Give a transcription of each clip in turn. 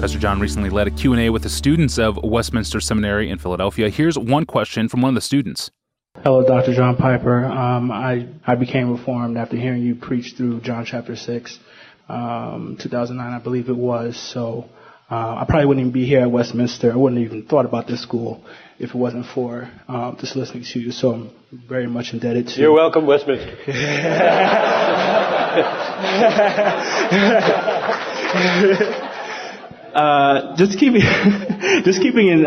Pastor John recently led a Q&A with the students of Westminster Seminary in Philadelphia. Here's one question from one of the students. Hello, Dr. Jonpaipor. I became Reformed after hearing you preach through John chapter 6, 2009, I believe it was. So I probably wouldn't even be here at Westminster. I wouldn't have even thought about this school if it wasn't for just listening to you. So I'm very much indebted to you. You're welcome, Westminster. Just keeping in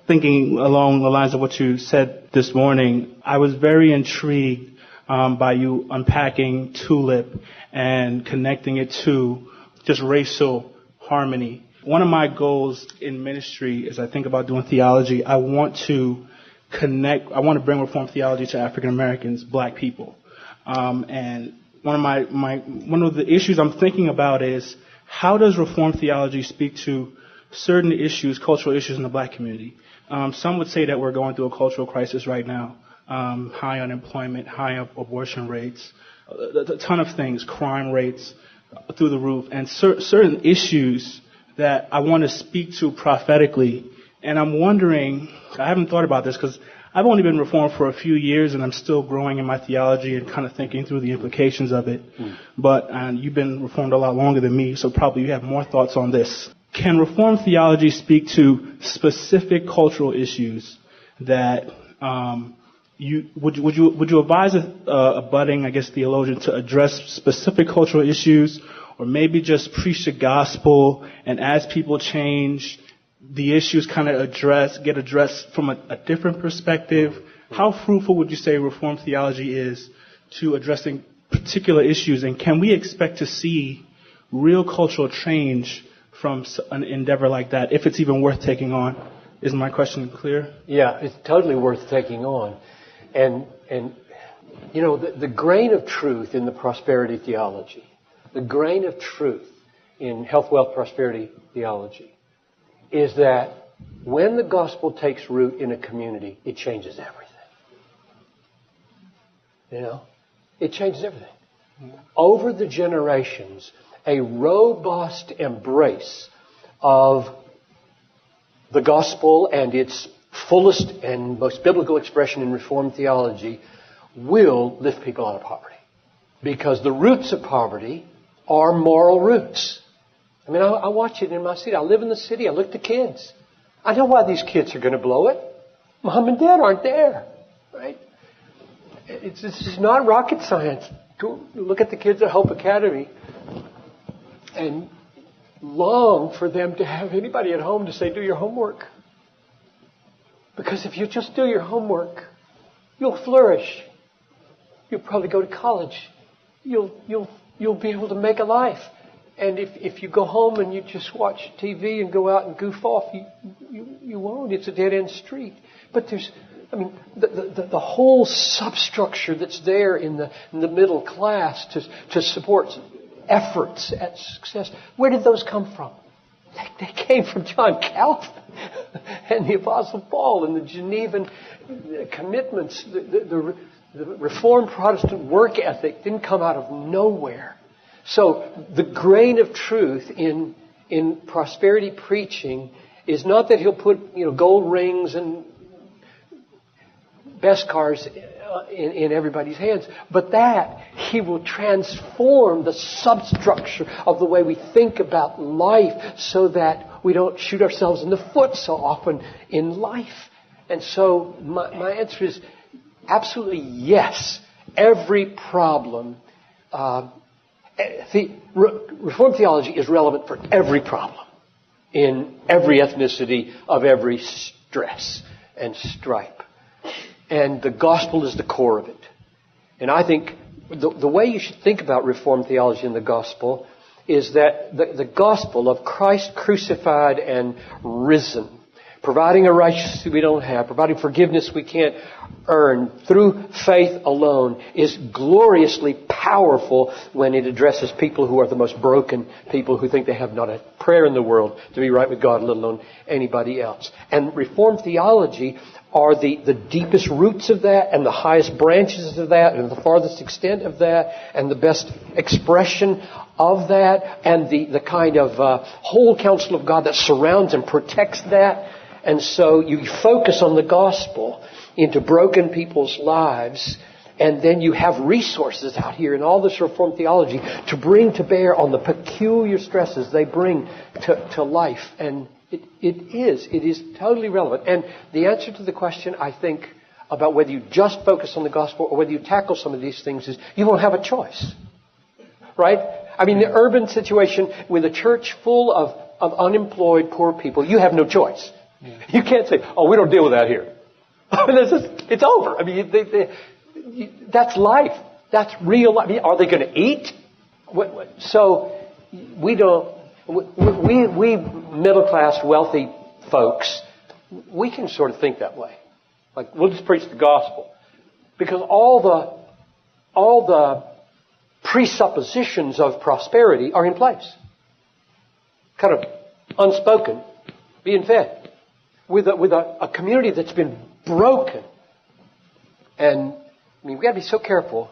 thinking along the lines of what you said this morning, I was very intrigued by you unpacking TULIP and connecting it to just racial harmony. One of my goals in ministry, as I think about doing theology, I want to bring Reformed theology to African Americans, black people. And one of the issues I'm thinking about is, how does Reformed theology speak to certain issues, cultural issues in the black community? Some would say that we're going through a cultural crisis right now. High unemployment, high abortion rates, a ton of things, crime rates through the roof, and certain issues that I want to speak to prophetically. And I'm wondering, I haven't thought about this because I've only been Reformed for a few years and I'm still growing in my theology and kind of thinking through the implications of it. But you've been Reformed a lot longer than me, so probably you have more thoughts on this. Can Reformed theology speak to specific cultural issues that would you advise a budding, I guess, theologian to address specific cultural issues, or maybe just preach the gospel, and as people change, the issues kind of get addressed from a different perspective? How fruitful would you say Reformed theology is to addressing particular issues, and can we expect to see real cultural change from an endeavor like that, if it's even worth taking on? Is my question clear? Yeah, it's totally worth taking on. And you know, the grain of truth in the prosperity theology, the grain of truth in health, wealth, prosperity theology is that when the gospel takes root in a community, it changes everything. You know, it changes everything. Over the generations, a robust embrace of the gospel and its fullest and most biblical expression in Reformed theology will lift people out of poverty. Because the roots of poverty are moral roots. I mean, I watch it in my city. I live in the city. I look at the kids. I know why these kids are going to blow it. Mom and Dad aren't there, right? This is not rocket science. Go look at the kids at Hope Academy and long for them to have anybody at home to say, do your homework. Because if you just do your homework, you'll flourish. You'll probably go to college. You'll be able to make a life. And if you go home and you just watch TV and go out and goof off, you won't. It's a dead-end street. But the whole substructure that's there in the middle class to support efforts at success, where did those come from? They came from John Calvin and the Apostle Paul and the Genevan commitments. The Reformed Protestant work ethic didn't come out of nowhere. So the grain of truth in prosperity preaching is not that he'll put gold rings and best cars in everybody's hands, but that he will transform the substructure of the way we think about life so that we don't shoot ourselves in the foot so often in life. And so my answer is absolutely yes. Every problem, Reformed theology is relevant for every problem in every ethnicity of every stress and stripe. And the gospel is the core of it. And I think the way you should think about Reformed theology in the gospel is that the gospel of Christ crucified and risen, providing a righteousness we don't have, providing forgiveness we can't earn through faith alone, is gloriously powerful when it addresses people who are the most broken, people who think they have not a prayer in the world to be right with God, let alone anybody else. And Reformed theology are the deepest roots of that and the highest branches of that and the farthest extent of that and the best expression of that and the kind of whole counsel of God that surrounds and protects that. And so you focus on the gospel into broken people's lives, and then you have resources out here in all this Reformed theology to bring to bear on the peculiar stresses they bring to life. And it is totally relevant. And the answer to the question, I think, about whether you just focus on the gospel or whether you tackle some of these things is you won't have a choice. Right? I mean, the urban situation with a church full of unemployed poor people, you have no choice. You can't say, oh, we don't deal with that here. It's over. I mean, that's life. That's real life. I mean, are they going to eat? So we don't. We middle class, wealthy folks, we can sort of think that way. Like, we'll just preach the gospel, because all the presuppositions of prosperity are in place, kind of unspoken, being fed with a community that's been broken. And I mean, we got to be so careful.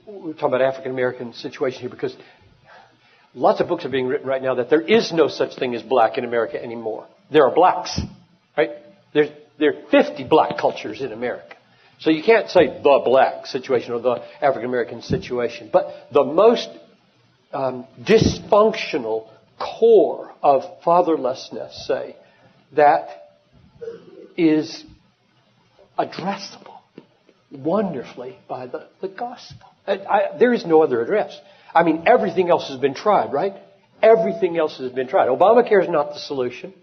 We're talking about African American situation here, because lots of books are being written right now that there is no such thing as black in America anymore. There are blacks, right? There are 50 black cultures in America. So you can't say the black situation or the African American situation. But the most dysfunctional core of fatherlessness, say, that is addressable wonderfully by the gospel. There is no other address. I mean, everything else has been tried, right? Everything else has been tried. Obamacare is not the solution,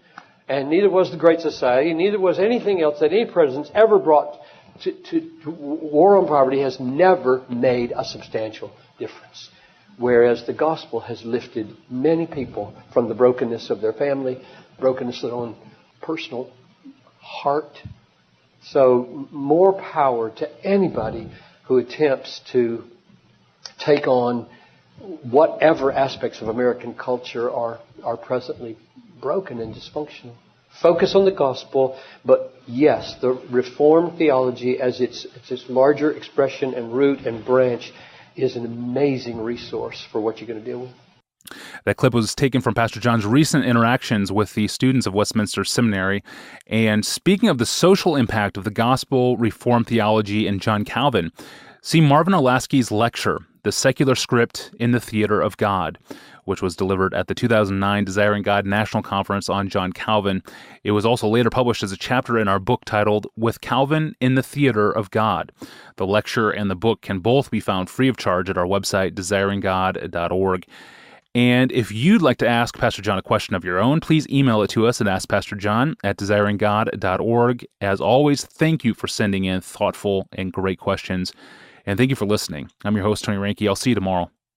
and neither was the Great Society, neither was anything else that any president's ever brought to war on poverty has never made a substantial difference. Whereas the gospel has lifted many people from the brokenness of their family, brokenness of their own personal heart. So more power to anybody who attempts to take on whatever aspects of American culture are presently broken and dysfunctional. Focus on the gospel, but yes, the Reformed theology as its larger expression and root and branch is an amazing resource for what you're going to deal with. That clip was taken from Pastor John's recent interactions with the students of Westminster Seminary. And speaking of the social impact of the gospel, Reformed theology, and John Calvin, see Marvin Olasky's lecture, The Secular Script in the Theater of God, which was delivered at the 2009 Desiring God National Conference on John Calvin. It was also later published as a chapter in our book titled With Calvin in the Theater of God. The lecture and the book can both be found free of charge at our website, desiringgod.org. And if you'd like to ask Pastor John a question of your own, please email it to us at askpastorjohn@desiringgod.org. As always, thank you for sending in thoughtful and great questions. And thank you for listening. I'm your host, Tony Ranke. I'll see you tomorrow.